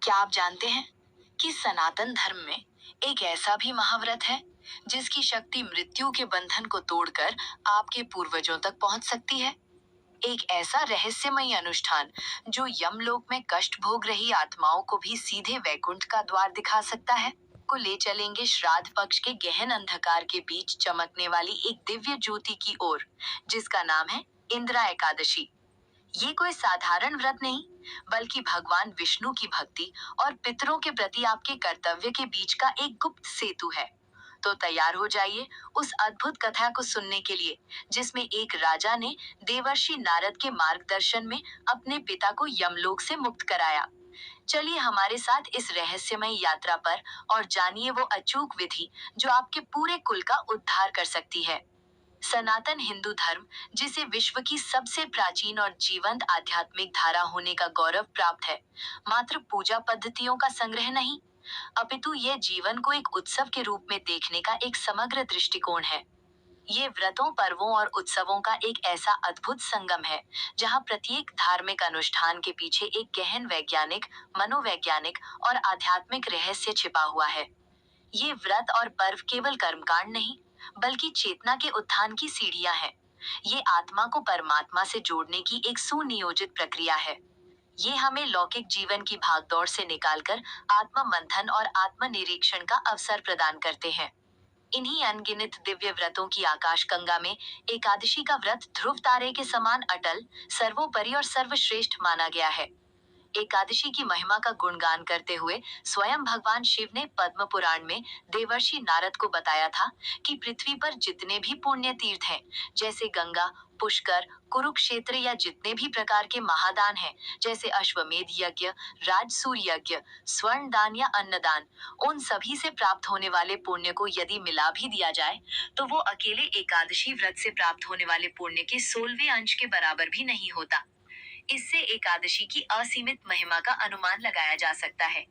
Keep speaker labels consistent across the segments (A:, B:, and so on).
A: क्या आप जानते हैं कि सनातन धर्म में एक ऐसा भी महाव्रत है जिसकी शक्ति मृत्यु के बंधन को तोड़कर आपके पूर्वजों तक पहुंच सकती है? एक ऐसा रहस्यमयी अनुष्ठान जो यमलोक में कष्ट भोग रही आत्माओं को भी सीधे वैकुंठ का द्वार दिखा सकता है। को ले चलेंगे श्राद्ध पक्ष के गहन अंधकार के बीच चमकने वाली एक दिव्य ज्योति की ओर, जिसका नाम है इंदिरा एकादशी। ये कोई साधारण व्रत नहीं, बल्कि भगवान विष्णु की भक्ति और पितरों के प्रति आपके कर्तव्य के बीच का एक गुप्त सेतु है। तो तैयार हो जाइए उस अद्भुत कथा को सुनने के लिए, जिसमें एक राजा ने देवर्षि नारद के मार्गदर्शन में अपने पिता को यमलोक से मुक्त कराया। चलिए हमारे साथ इस रहस्यमय यात्रा पर और जानिए वो अचूक विधि जो आपके पूरे कुल का उद्धार कर सकती है। सनातन हिंदू धर्म, जिसे विश्व की सबसे प्राचीन और जीवंत आध्यात्मिक धारा होने का गौरव प्राप्त है, मात्र पूजा पद्धतियों का संग्रह नहीं, अपितु ये जीवन को एक उत्सव के रूप में देखने का एक समग्र दृष्टिकोण है। ये व्रतों, पर्वों और उत्सवों का एक ऐसा अद्भुत संगम है जहाँ प्रत्येक धार्मिक अनुष्ठान के पीछे एक गहन वैज्ञानिक, मनोवैज्ञानिक और आध्यात्मिक रहस्य छिपा हुआ है। ये व्रत और पर्व केवल कर्मकांड नहीं, बल्कि चेतना के उत्थान की सीढ़ियां हैं। ये आत्मा को परमात्मा से जोड़ने की एक सुनियोजित प्रक्रिया है। ये हमें लौकिक जीवन की भागदौड़ से निकालकर आत्म मंथन और आत्मनिरीक्षण का अवसर प्रदान करते हैं। इन्हीं अनगिनत दिव्य व्रतों की आकाशगंगा में एकादशी का व्रत ध्रुव तारे के समान अटल, सर्वोपरि और सर्वश्रेष्ठ माना गया है। एकादशी की महिमा का गुणगान करते हुए स्वयं भगवान शिव ने पद्म पुराण में देवर्षि नारद को बताया था कि पृथ्वी पर जितने भी पुण्य तीर्थ हैं, जैसे गंगा, पुष्कर, कुरुक्षेत्र या जितने भी प्रकार के महादान हैं, जैसे अश्वमेध यज्ञ, राजसूय यज्ञ, स्वर्ण दान या अन्नदान, उन सभी से प्राप्त होने वाले पुण्य को यदि मिला भी दिया जाए, तो वो अकेले एकादशी व्रत से प्राप्त होने वाले पुण्य के 16वें अंश के बराबर भी नहीं होता। इससे एकादशी की असीमित महिमा का अनुमान लगाया जा सकता है।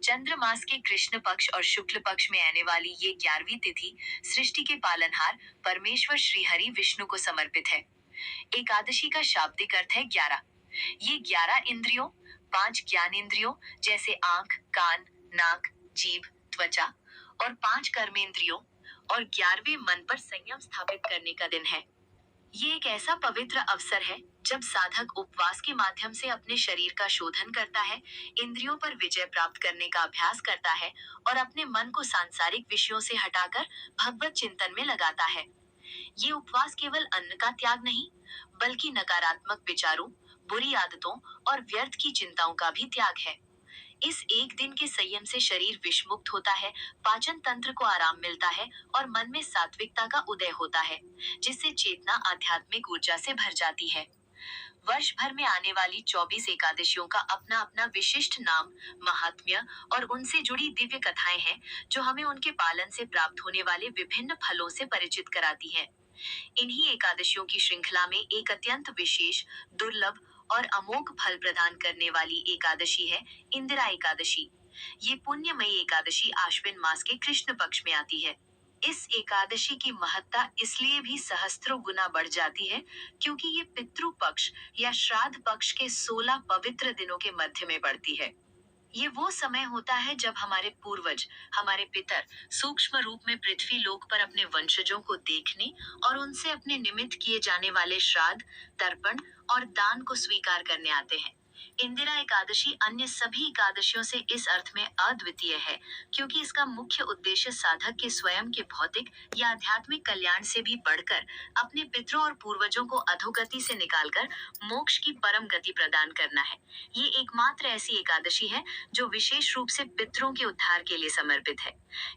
A: चंद्र मास के कृष्ण पक्ष और शुक्ल पक्ष में आने वाली ये 11वीं तिथि सृष्टि के पालनहार परमेश्वर श्री हरि विष्णु को समर्पित है। एकादशी का शाब्दिक अर्थ है 11। ये 11 इंद्रियों, 5 ज्ञानेंद्रियों जैसे आंख, कान, नाक, जीभ, त्वचा और 5 कर्मेंद्रियों और 11वें मन पर संयम स्थापित करने का दिन है। ये एक ऐसा पवित्र अवसर है जब साधक उपवास के माध्यम से अपने शरीर का शोधन करता है, इंद्रियों पर विजय प्राप्त करने का अभ्यास करता है और अपने मन को सांसारिक विषयों से हटाकर भगवत चिंतन में लगाता है। ये उपवास केवल अन्न का त्याग नहीं, बल्कि नकारात्मक विचारों, बुरी आदतों और व्यर्थ की चिंताओं का भी त्याग है। इस एक दिन के संयम से शरीर विषमुक्त होता है, पाचन तंत्र को आराम मिलता है और मन में सात्विकता का उदय होता है, जिससे चेतना आध्यात्मिक ऊर्जा से भर जाती है। वर्ष भर में आने वाली 24 एकादशियों का अपना अपना विशिष्ट नाम, महात्म्य और उनसे जुड़ी दिव्य कथाएं हैं, जो हमें उनके पालन से प्राप्त होने वाले विभिन्न फलों से परिचित कराती हैं। इन्हीं एकादशियों की श्रृंखला में एक अत्यंत विशेष, दुर्लभ और अमोघ फल प्रदान करने वाली एकादशी है इंदिरा एकादशी। ये पुण्यमयी एकादशी आश्विन मास के कृष्ण पक्ष में आती है। इस एकादशी की महत्ता इसलिए भी सहस्त्रों गुना बढ़ जाती है क्योंकि ये पितृ पक्ष या श्राद्ध पक्ष के 16 पवित्र दिनों के मध्य में पड़ती है। ये वो समय होता है जब हमारे पूर्वज, हमारे पितर, सूक्ष्म रूप में पृथ्वी लोक पर अपने वंशजों को देखने और उनसे अपने निमित्त किए जाने वाले श्राद्ध, तर्पण और दान को स्वीकार करने आते हैं। इंदिरा एकादशी अन्य सभी एकादशियों से इस अर्थ में अद्वितीय है क्योंकि इसका मुख्य उद्देश्य साधक के स्वयं के भौतिक या आध्यात्मिक कल्याण से भी बढ़कर अपने पितरों और पूर्वजों को अधोगति से निकालकर मोक्ष की परम गति प्रदान करना है। ये एकमात्र ऐसी एकादशी है जो विशेष रूप से पितरों के उद्धार के लिए समर्पित है।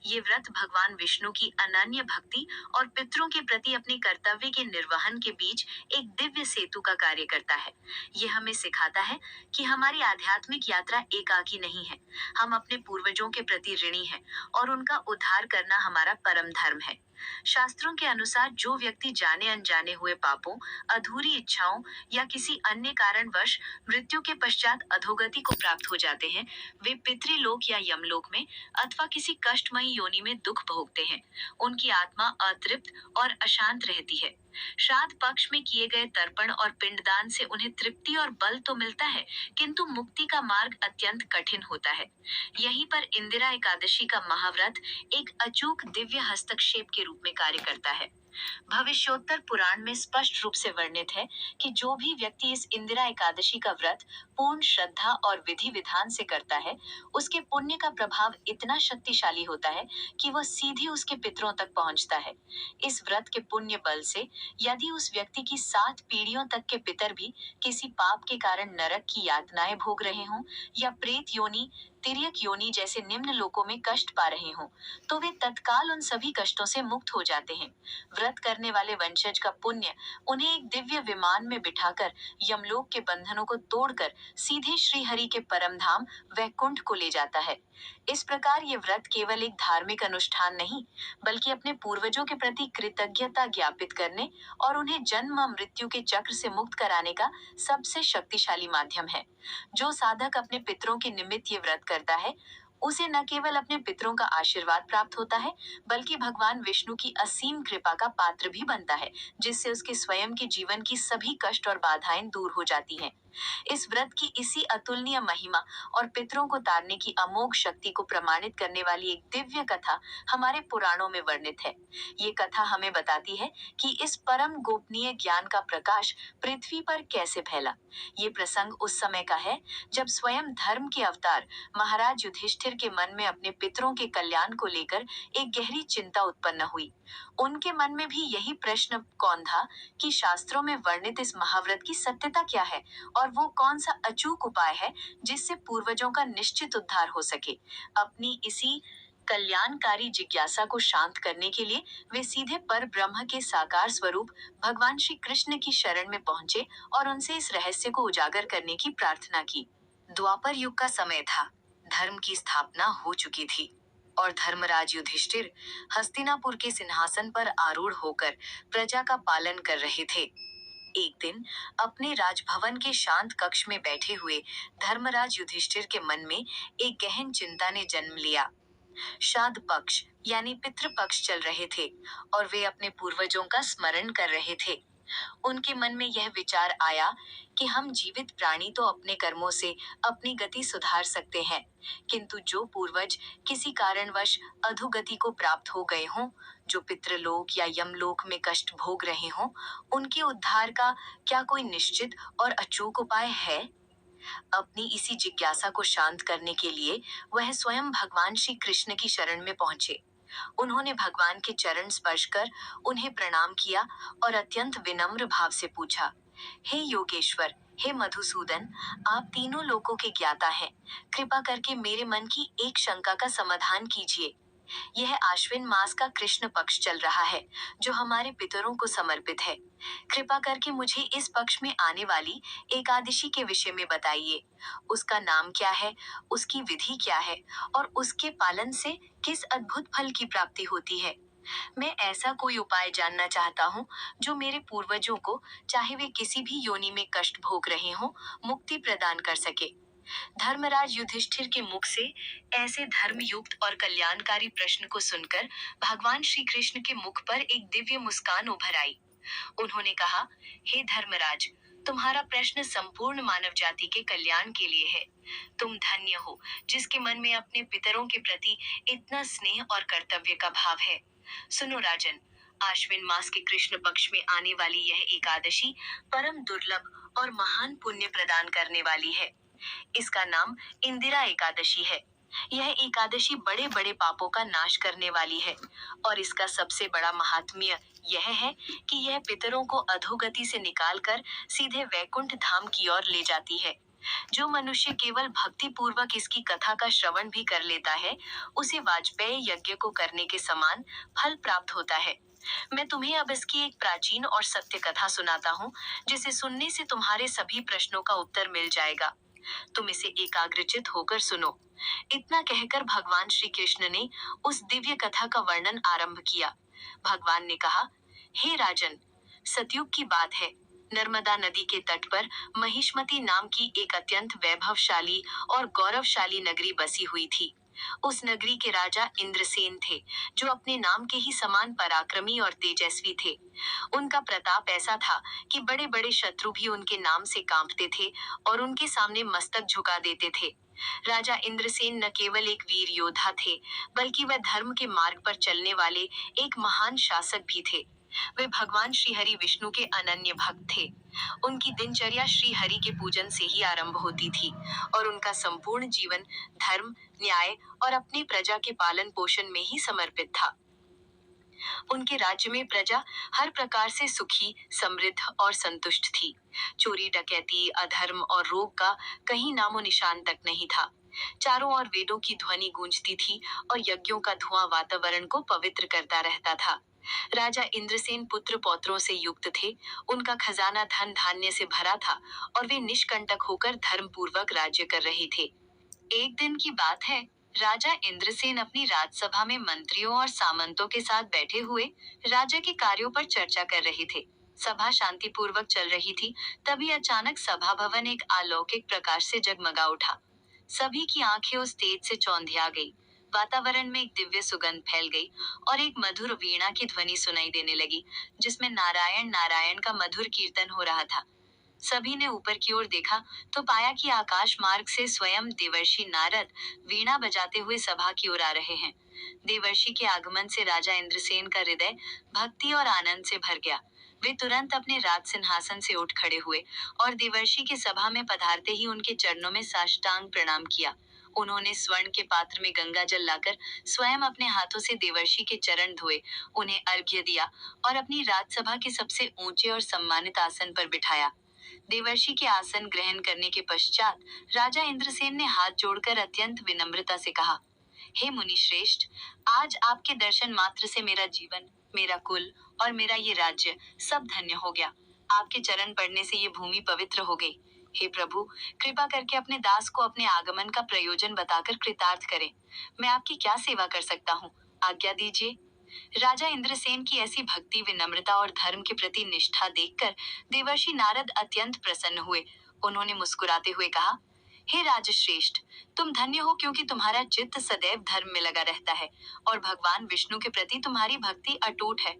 A: ये व्रत भगवान विष्णु की अनन्य भक्ति और पितरों के प्रति अपने कर्तव्य के निर्वहन के बीच एक दिव्य सेतु का कार्य करता है। ये हमें सिखाता है कि हमारी आध्यात्मिक यात्रा एकाकी नहीं है। हम अपने पूर्वजों के प्रति ऋणी हैं और उनका उद्धार करना हमारा परम धर्म है। शास्त्रों के अनुसार जो व्यक्ति जाने अनजाने हुए पापों, अधूरी इच्छाओं या किसी अन्य कारणवश मृत्यु के पश्चात अधोगति को प्राप्त हो जाते हैं, वे पितृलोक या यमलोक में अथवा किसी कष्टमयी योनि में दुख भोगते हैं। उनकी आत्मा अतृप्त और अशांत रहती है। श्राद्ध पक्ष में किए गए तर्पण और पिंडदान से उन्हें तृप्ति और बल तो मिलता है, किंतु मुक्ति का मार्ग अत्यंत कठिन होता है। यहीं पर इंदिरा एकादशी का महाव्रत एक अचूक दिव्य हस्तक्षेप के रूप में कार्य करता है। भविष्योत्तर पुराण में स्पष्ट रूप से वर्णित है कि जो भी व्यक्ति इस इंदिरा एकादशी का व्रत पूर्ण श्रद्धा और विधि विधान से करता है, उसके पुण्य का प्रभाव इतना शक्तिशाली होता है कि वह सीधे उसके पितरों तक पहुंचता है। इस व्रत के पुण्य बल से यदि उस व्यक्ति की 7 पीढ़ियों तक के पितर भी किसी पाप के कारण नरक की यातनाएं भोग रहे हों या प्रेत योनि, तिर्यक योनि जैसे निम्न लोकों में कष्ट पा रहे हों, तो वे तत्काल उन सभी कष्टों से मुक्त हो जाते हैं। व्रत करने वाले वंशज का पुण्य उन्हें एक दिव्य विमान में बिठाकर यमलोक के बंधनों को तोड़कर सीधे श्री हरि के परम धाम वैकुंठ को ले जाता है। इस प्रकार ये व्रत केवल एक धार्मिक अनुष्ठान नहीं, बल्कि अपने पूर्वजों के प्रति कृतज्ञता ज्ञापित करने और उन्हें जन्म मृत्यु के चक्र से मुक्त कराने का सबसे शक्तिशाली माध्यम है। जो साधक अपने पितरों के निमित्त ये व्रत करता है, उसे न केवल अपने पितरों का आशीर्वाद प्राप्त होता है, बल्कि भगवान विष्णु की असीम कृपा का पात्र भी बनता है, जिससे उसके स्वयं के जीवन की सभी कष्ट और बाधाएं दूर हो जाती हैं। इस व्रत की इसी अतुलनीय महिमा और पितरों को तारने की अमोघ शक्ति को प्रमाणित करने वाली एक दिव्य कथा हमारे पुराणों में वर्णित है। ये कथा हमें बताती है कि इस परम गोपनीय ज्ञान का प्रकाश पृथ्वी पर कैसे फैला। ये प्रसंग उस समय का है जब स्वयं धर्म के अवतार महाराज युधिष्ठिर के मन में अपने पितरों के कल्याण को लेकर एक गहरी चिंता उत्पन्न हुई। उनके मन में भी यही प्रश्न कौन था कि शास्त्रों में वर्णित इस महाव्रत की सत्यता क्या है और वो कौन सा अचूक उपाय है जिससे पूर्वजों का निश्चित उद्धार हो सके। अपनी इसी कल्याणकारी जिज्ञासा को शांत करने के लिए वे सीधे पर ब्रह्म के साकार स्वरूप भगवान श्री कृष्ण की शरण में पहुंचे और उनसे इस रहस्य को उजागर करने की प्रार्थना की। द्वापर युग का समय था। धर्म की स्थापना हो चुकी थी और धर्मराज युधिष्ठिर हस्तिनापुर के सिंहासन पर आरूढ़ होकर प्रजा का पालन कर रहे थे। एक दिन अपने राजभवन के शांत कक्ष में बैठे हुए धर्मराज युधिष्ठिर के मन में एक गहन चिंता ने जन्म लिया। श्राद्ध पक्ष यानी पितृपक्ष चल रहे थे और वे अपने पूर्वजों का स्मरण कर रहे थे। उनके मन में यह विचार आया कि हम जीवित प्राणी तो अपने कर्मों से अपनी गति सुधार सकते हैं, किंतु जो पूर्वज किसी कारणवश अधोगति को प्राप्त हो गए हों, जो पितृलोक या यमलोक में कष्ट भोग रहे हों, उनके उद्धार का क्या कोई निश्चित और अचूक उपाय है? अपनी इसी जिज्ञासा को शांत करने के लिए वह स्वयं भगवान श्री कृष्ण की शरण में पहुंचे। उन्होंने भगवान के चरण स्पर्श कर उन्हें प्रणाम किया और अत्यंत विनम्र भाव से पूछा, हे योगेश्वर, हे मधुसूदन, आप तीनों लोकों के ज्ञाता हैं, कृपा करके मेरे मन की एक शंका का समाधान कीजिए। यह आश्विन मास का कृष्ण पक्ष चल रहा है, जो हमारे पितरों को समर्पित है। कृपा करके मुझे इस पक्ष में आने वाली एकादशी के विषय में बताइए। उसका नाम क्या है, उसकी विधि क्या है और उसके पालन से किस अद्भुत फल की प्राप्ति होती है। मैं ऐसा कोई उपाय जानना चाहता हूँ जो मेरे पूर्वजों को, चाहे वे किसी भी योनि में कष्ट भोग रहे हों, मुक्ति प्रदान कर सके। धर्मराज युधिष्ठिर के मुख से ऐसे धर्मयुक्त और कल्याणकारी प्रश्न को सुनकर भगवान श्री कृष्ण के मुख पर एक दिव्य मुस्कान उभर आई। उन्होंने कहा, हे धर्मराज, तुम्हारा प्रश्न संपूर्ण मानव जाति के कल्याण के लिए है। तुम धन्य हो जिसके मन में अपने पितरों के प्रति इतना स्नेह और कर्तव्य का भाव है। सुनो राजन, आश्विन मास के कृष्ण पक्ष में आने वाली यह एकादशी परम दुर्लभ और महान पुण्य प्रदान करने वाली है। इसका नाम इंदिरा एकादशी है। यह एकादशी बड़े बड़े पापों का नाश करने वाली है और इसका सबसे बड़ा महात्म्य यह है कि यह पितरों को अधोगति से निकालकर सीधे वैकुंठ धाम की ओर ले जाती है। जो मनुष्य केवल भक्ति पूर्वक इसकी कथा का श्रवण भी कर लेता है, उसे वाजपेय यज्ञ को करने के समान फल प्राप्त होता है। मैं तुम्हें अब इसकी एक प्राचीन और सत्य कथा सुनाता हूँ, जिसे सुनने से तुम्हारे सभी प्रश्नों का उत्तर मिल जाएगा। तुम इसे एकाग्रचित होकर सुनो। इतना कहकर भगवान श्री कृष्ण ने उस दिव्य कथा का वर्णन आरंभ किया। भगवान ने कहा, हे राजन, सतयुग की बात है। नर्मदा नदी के तट पर महिष्मती नाम की एक अत्यंत वैभवशाली और गौरवशाली नगरी बसी हुई थी। उस नगरी के राजा इंद्रसेन थे, जो अपने नाम के ही समान पराक्रमी और तेजस्वी थे। उनका प्रताप ऐसा था कि बड़े बड़े शत्रु भी उनके नाम से कांपते थे और उनके सामने मस्तक झुका देते थे। राजा इंद्रसेन न केवल एक वीर योद्धा थे, बल्कि वह धर्म के मार्ग पर चलने वाले एक महान शासक भी थे। वे भगवान श्री हरि विष्णु के अनन्य भक्त थे। उनकी दिनचर्या श्री हरि के पूजन से ही आरंभ होती थी और उनका संपूर्ण जीवन धर्म, न्याय और अपनी प्रजा के पालन पोषण में ही समर्पित था। उनके राज्य में प्रजा हर प्रकार से सुखी, समृद्ध और संतुष्ट थी। चोरी, डकैती, अधर्म और रोग का कहीं नामो निशान तक नहीं था। चारों ओर वेदों की ध्वनि गूंजती थी और यज्ञों का धुआं वातावरण को पवित्र करता रहता था। राजा इंद्रसेन पुत्र पौत्रों से युक्त थे। उनका खजाना धन धान्य से भरा था और वे निष्कंटक होकर धर्म पूर्वक राज्य कर रहे थे। एक दिन की बात है, राजा इंद्रसेन अपनी राजसभा में मंत्रियों और सामंतों के साथ बैठे हुए राज्य के कार्यों पर चर्चा कर रहे थे। सभा शांतिपूर्वक चल रही थी, तभी अचानक सभा भवन एक अलौकिक प्रकाश से जगमगा उठा। सभी की आंखें उस तेज से चौंधिया गई। वातावरण में एक दिव्य सुगंध फैल गई और एक मधुर वीणा की ध्वनि सुनाई देने लगी, जिसमें नारायण नारायण का मधुर कीर्तन हो रहा था। सभी ने ऊपर की ओर देखा तो पाया कि आकाश मार्ग से स्वयं देवर्षि नारद वीणा बजाते हुए सभा की ओर आ रहे हैं। देवर्षि के आगमन से राजा इंद्रसेन का हृदय भक्ति और आनंद से भर गया। वे तुरंत अपने राज सिंहासन से उठ खड़े हुए और देवर्षि के सभा में पधारते ही उनके चरणों में साष्टांग प्रणाम किया। उन्होंने स्वर्ण के पात्र में गंगा जल लाकर स्वयं अपने हाथों से देवर्षि के चरण धोए, उन्हें अर्घ्य दिया और अपनी राजसभा के सबसे ऊंचे और सम्मानित आसन पर बिठाया। देवर्षि के आसन ग्रहण करने के पश्चात राजा इंद्रसेन ने हाथ जोड़कर अत्यंत विनम्रता से कहा, हे मुनि श्रेष्ठ, आज आपके दर्शन मात्र से मेरा जीवन, मेरा कुल और मेरा ये राज्य सब धन्य हो गया। आपके चरण पड़ने से ये भूमि पवित्र हो गई। हे प्रभु, कृपा करके अपने दास को अपने आगमन का प्रयोजन बताकर कृतार्थ करें। मैं आपकी क्या सेवा कर सकता हूँ? आज्ञा दीजिए। राजा इंद्रसेन की ऐसी भक्ति, विनम्रता और धर्म के प्रति निष्ठा देखकर देवर्षि नारद अत्यंत प्रसन्न हुए। उन्होंने मुस्कुराते हुए कहा, हे राजश्रेष्ठ, तुम धन्य हो क्योंकि तुम्हारा चित्त सदैव धर्म में लगा रहता है और भगवान विष्णु के प्रति तुम्हारी भक्ति अटूट है।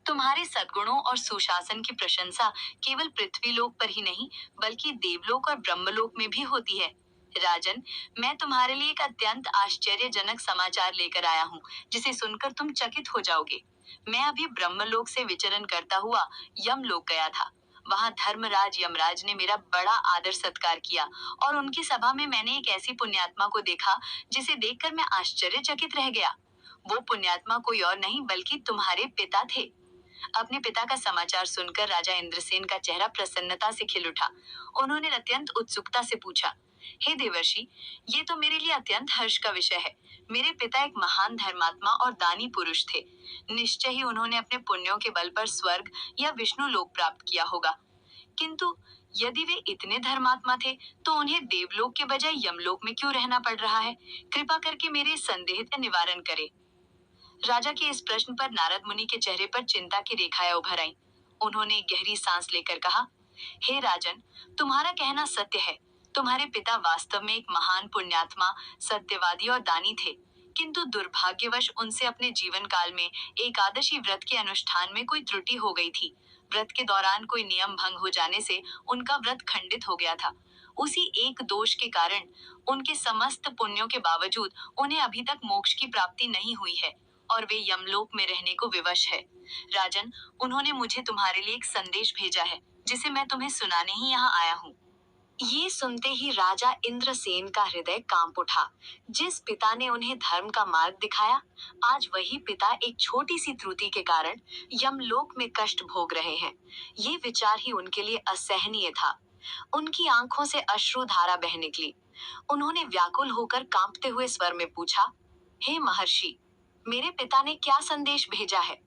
A: तुम्हारे सद्गुणों और सुशासन की प्रशंसा केवल पृथ्वी लोक पर ही नहीं, बल्कि देवलोक और ब्रह्मलोक में भी होती है। राजन, मैं तुम्हारे लिए एक अत्यंत आश्चर्यजनक समाचार लेकर आया हूँ, जिसे सुनकर तुम चकित हो जाओगे। मैं अभी ब्रह्मलोक से विचरण करता हुआ यमलोक गया था। वहाँ धर्मराज यमराज ने मेरा बड़ा आदर सत्कार किया और उनकी सभा में मैंने एक ऐसी पुण्यात्मा को देखा जिसे देखकर मैं आश्चर्यचकित रह गया। वो पुण्यात्मा कोई और नहीं बल्कि तुम्हारे पिता थे। अपने पिता का समाचार सुनकर राजा इंद्रसेन का चेहरा प्रसन्नता से खिल उठा। उन्होंने अत्यंत उत्सुकता से पूछा, हे देवर्षि, ये तो मेरे लिए अत्यंत हर्ष का विषय है। मेरे पिता एक महान धर्मात्मा और दानी पुरुष थे। निश्चय ही उन्होंने अपने पुण्यों के बल पर स्वर्ग या विष्णु लोक प्राप्त किया होगा। किंतु यदि वे इतने धर्मात्मा थे, तो उन्हें देवलोक के बजाय यमलोक में क्यों रहना पड़ रहा है? कृपा करके मेरे इस संदेह का निवारण करें। राजा के इस प्रश्न पर नारद मुनि के चेहरे पर चिंता की रेखाएं उभर आईं। उन्होंने गहरी सांस लेकर कहा, हे राजन, तुम्हारा कहना सत्य है। तुम्हारे पिता वास्तव में एक महान पुण्यात्मा, सत्यवादी और दानी थे। किंतु दुर्भाग्यवश उनसे अपने जीवन काल में एकादशी व्रत के अनुष्ठान में कोई त्रुटि हो गई थी। व्रत के दौरान कोई नियम भंग हो जाने से उनका व्रत खंडित हो गया था। उसी एक दोष के कारण उनके समस्त पुण्यों के बावजूद उन्हें अभी तक मोक्ष की प्राप्ति नहीं हुई है और वे यमलोक में रहने को विवश है। राजन, उन्होंने मुझे तुम्हारे लिए एक संदेश भेजा है, जिसे मैं तुम्हें सुनाने ही यहाँ आया हूँ। ये सुनते ही राजा इंद्रसेन का हृदय कांप उठा। जिस पिता ने उन्हें धर्म का मार्ग दिखाया, आज वही पिता एक छोटी सी त्रुटि के कारण यमलोक में कष्ट भोग रहे हैं। ये विचार ही उनके लिए असहनीय था। उनकी आंखों से अश्रुधारा बह निकली। उन्होंने व्याकुल होकर कांपते हुए स्वर में पूछा, हे महर्षि, मेरे पिता ने क्या संदेश भेजा है?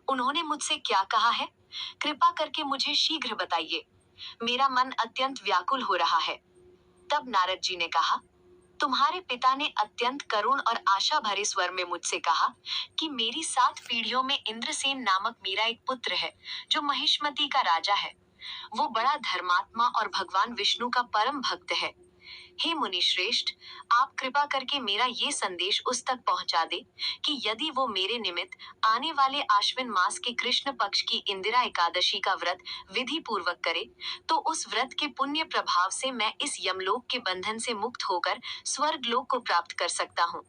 A: उन्होंने मुझसे क्या कहा है? कृपा करके मुझे शीघ्र बताइए। मेरा मन अत्यंत व्याकुल हो रहा है। तब नारद जी ने कहा, तुम्हारे पिता ने अत्यंत करुण और आशा भरे स्वर में मुझसे कहा कि मेरी 7 पीढ़ियों में इंद्रसेन नामक मेरा एक पुत्र है, जो महिष्मती का राजा है। वो बड़ा धर्मात्मा और भगवान विष्णु का परम भक्त है। हे मुनि श्रेष्ठ, आप कृपा करके मेरा ये संदेश उस तक पहुंचा दे कि यदि वो मेरे निमित्त आने वाले आश्विन मास के कृष्ण पक्ष की इंदिरा एकादशी का व्रत विधि पूर्वक करे, तो उस व्रत के पुण्य प्रभाव से मैं इस यमलोक के बंधन से मुक्त होकर स्वर्ग लोक को प्राप्त कर सकता हूँ।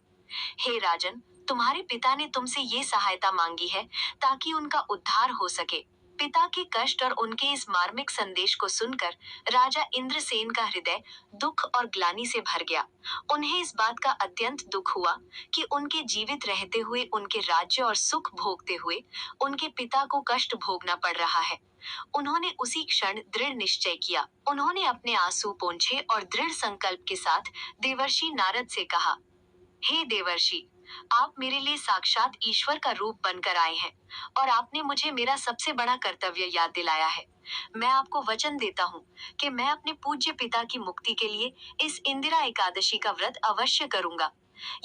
A: हे राजन, तुम्हारे पिता ने तुमसे ये सहायता मांगी है ताकि उनका उद्धार हो सके। पिता के कष्ट और उनके इस मार्मिक संदेश को सुनकर राजा इंद्रसेन का हृदय दुख और ग्लानि से भर गया। उन्हें इस बात का अत्यंत दुख हुआ कि उनके जीवित रहते हुए उनके राज्य और सुख भोगते हुए उनके पिता को कष्ट भोगना पड़ रहा है। उन्होंने उसी क्षण दृढ़ निश्चय किया। उन्होंने अपने आंसू पोंछे और दृढ़ संकल्प के साथ देवर्षि नारद से कहा, हे देवर्षि, आप मेरे लिए साक्षात ईश्वर का रूप बनकर आए हैं और आपने मुझे मेरा सबसे बड़ा कर्तव्य याद दिलाया है। मैं आपको वचन देता हूँ कि मैं अपने पूज्य पिता की मुक्ति के लिए इस इंदिरा एकादशी का व्रत अवश्य करूंगा।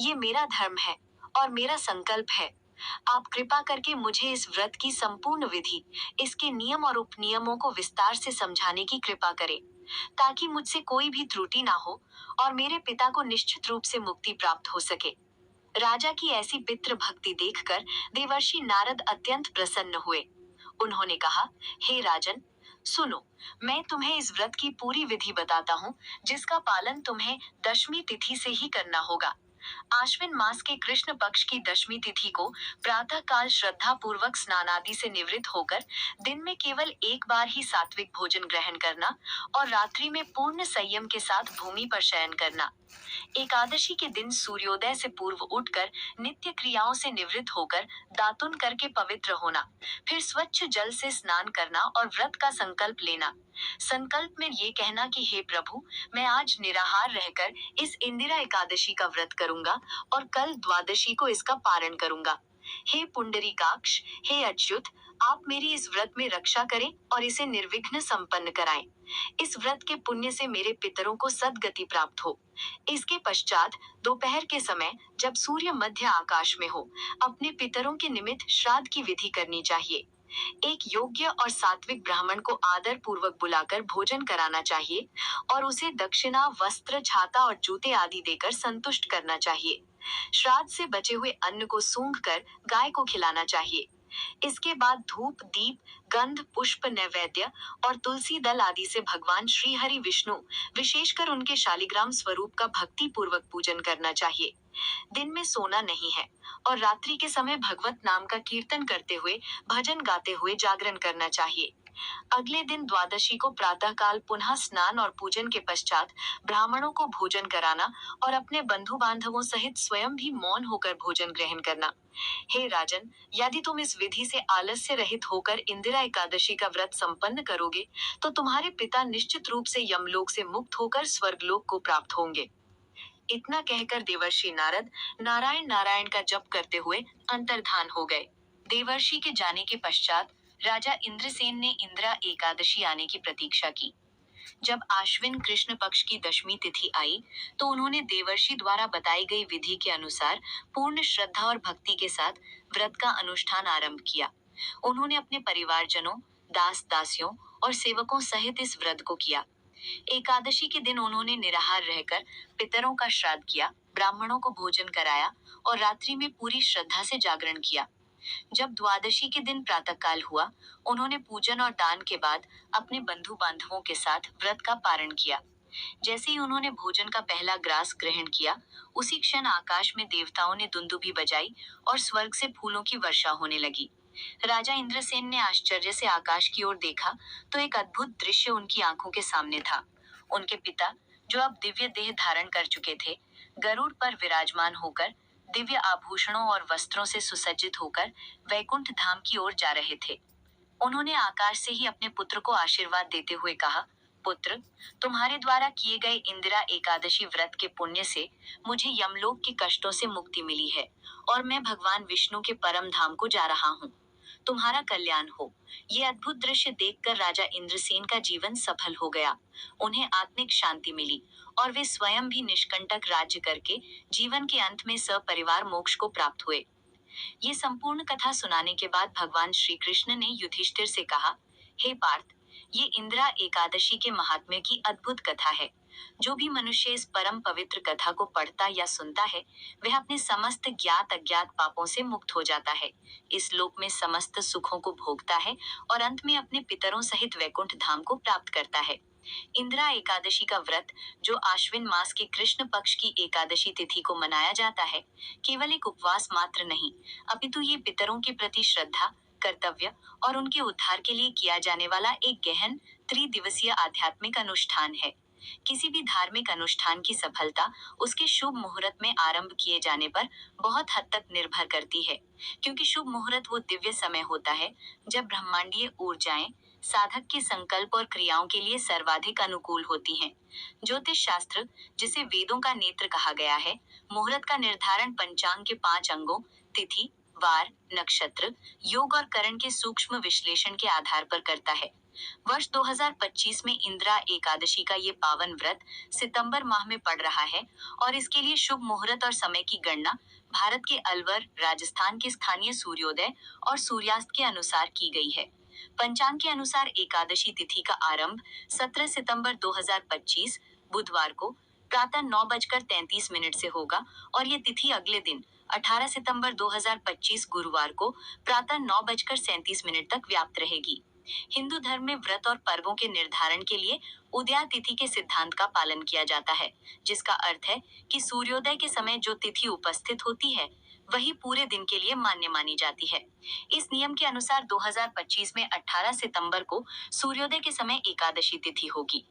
A: ये मेरा धर्म है और मेरा संकल्प है। आप कृपा करके मुझे इस व्रत की संपूर्ण विधि, इसके नियम और उपनियमों को विस्तार से समझाने की कृपा करें, ताकि मुझसे कोई भी त्रुटि ना हो और मेरे पिता को निश्चित रूप से मुक्ति प्राप्त हो सके। राजा की ऐसी पितृ भक्ति देखकर देवर्षि नारद अत्यंत प्रसन्न हुए। उन्होंने कहा, हे राजन, सुनो, मैं तुम्हें इस व्रत की पूरी विधि बताता हूँ, जिसका पालन तुम्हें दशमी तिथि से ही करना होगा। आश्विन मास के कृष्ण पक्ष की दशमी तिथि को प्रातः काल श्रद्धा पूर्वक स्नान आदि से निवृत्त होकर दिन में केवल एक बार ही सात्विक भोजन ग्रहण करना और रात्रि में पूर्ण संयम के साथ भूमि पर शयन करना। एकादशी के दिन सूर्योदय से पूर्व उठकर नित्य क्रियाओं से निवृत्त होकर दातुन करके पवित्र होना, फिर स्वच्छ जल से स्नान करना और व्रत का संकल्प लेना। संकल्प में ये कहना कि हे प्रभु, मैं आज निराहार रहकर इस इंदिरा एकादशी का व्रत करूंगा और कल द्वादशी को इसका पारण करूंगा। हे पुंडरीकाक्ष, हे अच्युत, आप मेरी इस व्रत में रक्षा करें और इसे निर्विघ्न संपन्न कराएं। इस व्रत के पुण्य से मेरे पितरों को सद्गति प्राप्त हो। इसके पश्चात दोपहर के समय, जब सूर्य मध्य आकाश में हो, अपने पितरों के निमित्त श्राद्ध की विधि करनी चाहिए। एक योग्य और सात्विक ब्राह्मण को आदर पूर्वक बुलाकर भोजन कराना चाहिए और उसे दक्षिणा, वस्त्र, छाता और जूते आदि देकर संतुष्ट करना चाहिए। श्राद्ध से बचे हुए अन्न को सूंघ कर गाय को खिलाना चाहिए। इसके बाद धूप, दीप, गंध, पुष्प, नैवेद्य और तुलसी दल आदि से भगवान श्री हरि विष्णु, विशेषकर उनके शालिग्राम स्वरूप का भक्ति पूर्वक पूजन करना चाहिए। दिन में सोना नहीं है और रात्रि के समय भगवत नाम का कीर्तन करते हुए, भजन गाते हुए जागरण करना चाहिए। अगले दिन द्वादशी को प्रातः काल पुनः स्नान और पूजन के पश्चात ब्राह्मणों को भोजन कराना और अपने बंधु बांधवों सहित स्वयं भी मौन होकर भोजन ग्रहण करना। हे राजन, यदि तुम इस विधि से आलस्य रहित होकर इंदिरा एकादशी का व्रत संपन्न करोगे, तो तुम्हारे पिता निश्चित रूप से यमलोक से मुक्त होकर स्वर्गलोक को प्राप्त होंगे। इतना कहकर देवर्षि नारद नारायण नारायण का जप करते हुए अंतर्धान हो गए। देवर्षि के जाने के पश्चात राजा इंद्रसेन ने इंदिरा एकादशी आने की प्रतीक्षा की। जब आश्विन कृष्ण पक्ष की दशमी तिथि आई, तो उन्होंने देवर्षि द्वारा बताई गई विधि के अनुसार पूर्ण श्रद्धा और भक्ति के साथ व्रत का अनुष्ठान आरंभ किया। उन्होंने अपने परिवारजनों, दास दासियों और सेवकों सहित इस व्रत को किया। एकादशी के दिन उन्होंने निराहार रहकर पितरों का श्राद्ध किया, ब्राह्मणों को भोजन कराया और रात्रि में पूरी श्रद्धा से जागरण किया। जब द्वादशी के दिन प्रातःकाल हुआ, उन्होंने पूजन और दान के बाद अपने बंधु बांधवों के साथ व्रत का पारण किया। जैसे ही उन्होंने भोजन का पहला ग्रास ग्रहण किया, उसी क्षण आकाश में देवताओं ने दुंदुभी बजाई और स्वर्ग से फूलों की वर्षा होने लगी। राजा इंद्रसेन ने आश्चर्य से आकाश की ओर देखा, तो एक अद्भुत दृश्य उनकी आंखों के सामने था। उनके पिता, जो अब दिव्य देह धारण कर चुके थे, गरुड़ पर विराजमान होकर दिव्य आभूषणों और वस्त्रों से सुसज्जित होकर वैकुंठ धाम की ओर जा रहे थे। उन्होंने आकाश से ही अपने पुत्र को आशीर्वाद देते हुए कहा, पुत्र, तुम्हारे द्वारा किए गए इंदिरा एकादशी व्रत के पुण्य से मुझे यमलोक के कष्टों से मुक्ति मिली है और मैं भगवान विष्णु के परम धाम को जा रहा हूँ। तुम्हारा कल्याण हो। ये अद्भुत दृश्य देखकर राजा इंद्रसेन का जीवन सफल हो गया। उन्हें आत्मिक शांति मिली और वे स्वयं भी निष्कंटक राज्य करके जीवन के अंत में सपरिवार मोक्ष को प्राप्त हुए। ये संपूर्ण कथा सुनाने के बाद भगवान श्री कृष्ण ने युधिष्ठिर से कहा, हे पार्थ, ये इंदिरा एकादशी के महात्म्य की अद्भुत कथा है। जो भी मनुष्य इस परम पवित्र कथा को पढ़ता या सुनता है, वह अपने समस्त ज्ञात अज्ञात पापों से मुक्त हो जाता है, इस लोक में समस्त सुखों को भोगता है और अंत में अपने पितरों सहित वैकुंठ धाम को प्राप्त करता है। इंदिरा एकादशी का व्रत, जो आश्विन मास के कृष्ण पक्ष की एकादशी तिथि को मनाया जाता है, केवल एक उपवास मात्र नहीं, अपितु ये पितरों के प्रति श्रद्धा, कर्तव्य और उनके उद्धार के लिए किया जाने वाला एक गहन त्रिदिवसीय आध्यात्मिक अनुष्ठान है। किसी भी धार्मिक अनुष्ठान की सफलता उसके शुभ मुहूर्त में आरंभ किए जाने पर बहुत हद तक निर्भर करती है, क्योंकि शुभ मुहूर्त वो दिव्य समय होता है जब ब्रह्मांडीय ऊर्जाएं साधक के संकल्प और क्रियाओं के लिए सर्वाधिक अनुकूल होती हैं। ज्योतिष शास्त्र, जिसे वेदों का नेत्र कहा गया है, मुहूर्त का निर्धारण पंचांग के 5 अंगों, तिथि, वार, नक्षत्र, योग और करण के सूक्ष्म विश्लेषण के आधार पर करता है। वर्ष 2025 में इंदिरा एकादशी का ये पावन व्रत सितंबर माह में पड़ रहा है और इसके लिए शुभ मुहूर्त और समय की गणना भारत के अलवर, राजस्थान के स्थानीय सूर्योदय और सूर्यास्त के अनुसार की गई है। पंचांग के अनुसार एकादशी तिथि का आरंभ 17 सितंबर 2025 बुधवार को प्रातः 9:33 से होगा और ये तिथि अगले दिन 18 सितंबर 2025 गुरुवार को प्रातः 9:37 तक व्याप्त रहेगी। हिंदू धर्म में व्रत और पर्वों के निर्धारण के लिए उदया तिथि के सिद्धांत का पालन किया जाता है, जिसका अर्थ है कि सूर्योदय के समय जो तिथि उपस्थित होती है, वही पूरे दिन के लिए मान्य मानी जाती है। इस नियम के अनुसार 2025 में 18 सितंबर को सूर्योदय के समय एकादशी तिथि होगी।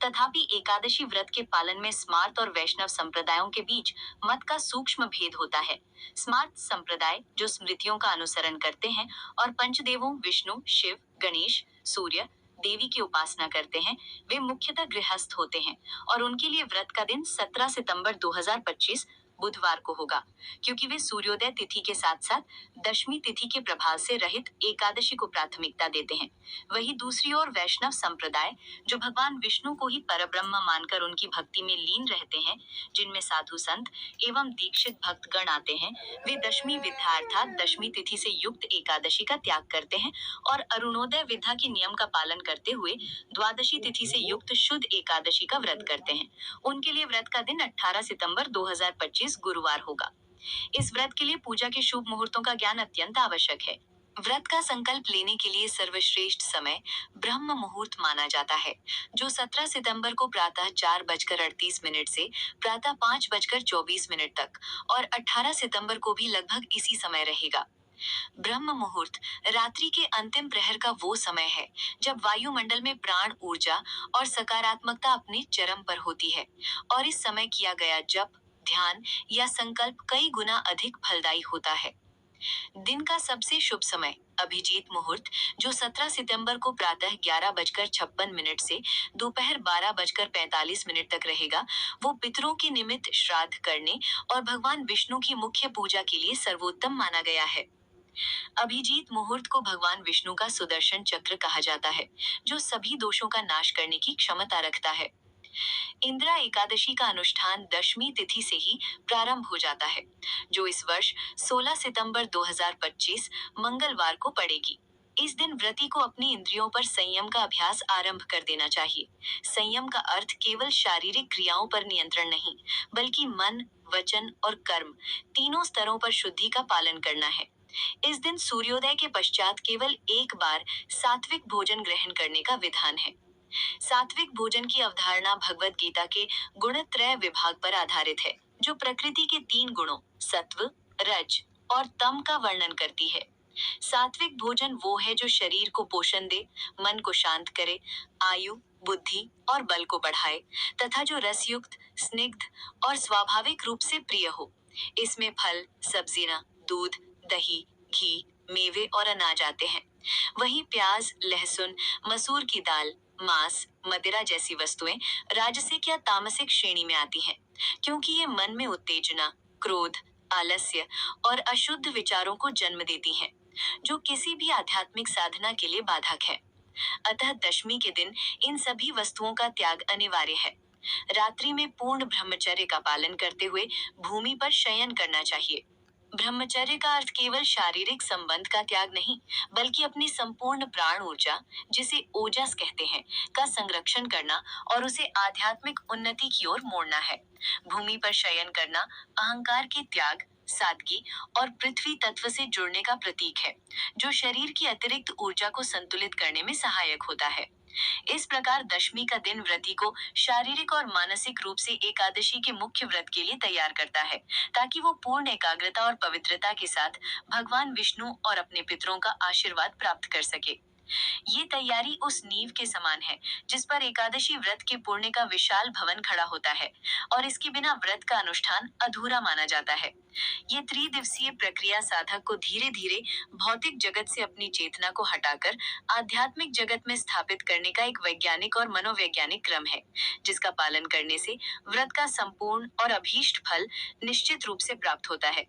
A: तथापि एकादशी व्रत के पालन में स्मार्त और वैष्णव संप्रदायों के बीच मत का सूक्ष्म भेद होता है। स्मार्त संप्रदाय, जो स्मृतियों का अनुसरण करते हैं और पंचदेवों विष्णु, शिव, गणेश, सूर्य, देवी की उपासना करते हैं, वे मुख्यतः गृहस्थ होते हैं और उनके लिए व्रत का दिन 17 सितंबर 2025 बुधवार को होगा, क्योंकि वे सूर्योदय तिथि के साथ साथ दशमी तिथि के प्रभाव से रहित एकादशी को प्राथमिकता देते हैं। वहीं दूसरी ओर वैष्णव संप्रदाय, जो भगवान विष्णु को ही परब्रह्म मानकर उनकी भक्ति में लीन रहते हैं, जिनमें साधु संत एवं दीक्षित भक्तगण आते हैं, वे दशमी विद्या अर्थात दशमी तिथि से युक्त एकादशी का त्याग करते हैं और अरुणोदय विद्या के नियम का पालन करते हुए द्वादशी तिथि से युक्त शुद्ध एकादशी का व्रत करते हैं। उनके लिए व्रत का दिन 18 सितंबर 2025 गुरुवार होगा। इस व्रत के लिए पूजा के शुभ मुहूर्तों का ज्ञान अत्यंत आवश्यक है। व्रत का संकल्प लेने के लिए सर्वश्रेष्ठ समय ब्रह्म मुहूर्त माना जाता है, जो 17 सितंबर को प्रातः 4:38 से प्रातः 5:24 तक और 18 सितंबर को भी लगभग इसी समय रहेगा। ब्रह्म मुहूर्त रात्रि के अंतिम प्रहर का वो समय है जब वायुमंडल में प्राण ऊर्जा और सकारात्मकता अपने चरम पर होती है और इस समय किया गया जप, ध्यान या संकल्प कई गुना अधिक फलदायी होता है। दिन का सबसे शुभ समय अभिजीत मुहूर्त, जो 17 सितंबर को प्रातः 11:56 से दोपहर 12:45 तक रहेगा, वो पितरों के निमित्त श्राद्ध करने और भगवान विष्णु की मुख्य पूजा के लिए सर्वोत्तम माना गया है। अभिजीत मुहूर्त को भगवान विष्णु का सुदर्शन चक्र कहा जाता है, जो सभी दोषों का नाश करने की क्षमता रखता है। इंदिरा एकादशी का अनुष्ठान दशमी तिथि से ही प्रारंभ हो जाता है, जो इस वर्ष 16 सितंबर 2025 मंगलवार को पड़ेगी। इस दिन व्रती को अपनी इंद्रियों पर संयम का अभ्यास आरंभ कर देना चाहिए। संयम का अर्थ केवल शारीरिक क्रियाओं पर नियंत्रण नहीं, बल्कि मन, वचन और कर्म तीनों स्तरों पर शुद्धि का पालन करना है। इस दिन सूर्योदय के पश्चात केवल एक बार सात्विक भोजन ग्रहण करने का विधान है। सात्विक भोजन की अवधारणा भगवत गीता के गुणत्रय विभाग पर आधारित है, जो प्रकृति के 3 गुणों सत्व, रज और तम का वर्णन करती है। सात्विक भोजन वो है जो शरीर को पोषण दे, मन को शांत करे, आयु, बुद्धि और बल को बढ़ाए, तथा जो रसयुक्त, स्निग्ध और स्वाभाविक रूप से प्रिय हो। इसमें फल, सब्जियां, दूध, दही, घी, मेवे और अनाज आते हैं। वहीं प्याज, लहसुन, मसूर की दाल, मांस, मदिरा जैसी वस्तुएं राजसिक या तामसिक श्रेणी में आती हैं, क्योंकि ये मन में उत्तेजना, क्रोध, आलस्य और अशुद्ध विचारों को जन्म देती हैं। जो किसी भी आध्यात्मिक साधना के लिए बाधक है। अतः दशमी के दिन इन सभी वस्तुओं का त्याग अनिवार्य है। रात्रि में पूर्ण ब्रह्मचर्य का पालन करते हुए भूमि पर शयन करना चाहिए। ब्रह्मचर्य का अर्थ केवल शारीरिक संबंध का त्याग नहीं, बल्कि अपनी संपूर्ण प्राण ऊर्जा, जिसे ओजस कहते हैं, का संरक्षण करना और उसे आध्यात्मिक उन्नति की ओर मोड़ना है। भूमि पर शयन करना अहंकार के त्याग, सादगी और पृथ्वी तत्व से जुड़ने का प्रतीक है, जो शरीर की अतिरिक्त ऊर्जा को संतुलित करने में सहायक होता है। इस प्रकार दशमी का दिन व्रती को शारीरिक और मानसिक रूप से एकादशी के मुख्य व्रत के लिए तैयार करता है, ताकि वो पूर्ण एकाग्रता और पवित्रता के साथ भगवान विष्णु और अपने पितरों का आशीर्वाद प्राप्त कर सके। ये तैयारी उस नींव के समान है जिस पर एकादशी व्रत के पुण्य का विशाल भवन खड़ा होता है, और इसके बिना व्रत का अनुष्ठान अधूरा माना जाता है। ये त्रिदिवसीय प्रक्रिया साधक को धीरे धीरे भौतिक जगत से अपनी चेतना को हटाकर आध्यात्मिक जगत में स्थापित करने का एक वैज्ञानिक और मनोवैज्ञानिक क्रम है, जिसका पालन करने से व्रत का संपूर्ण और अभीष्ट फल निश्चित रूप से प्राप्त होता है।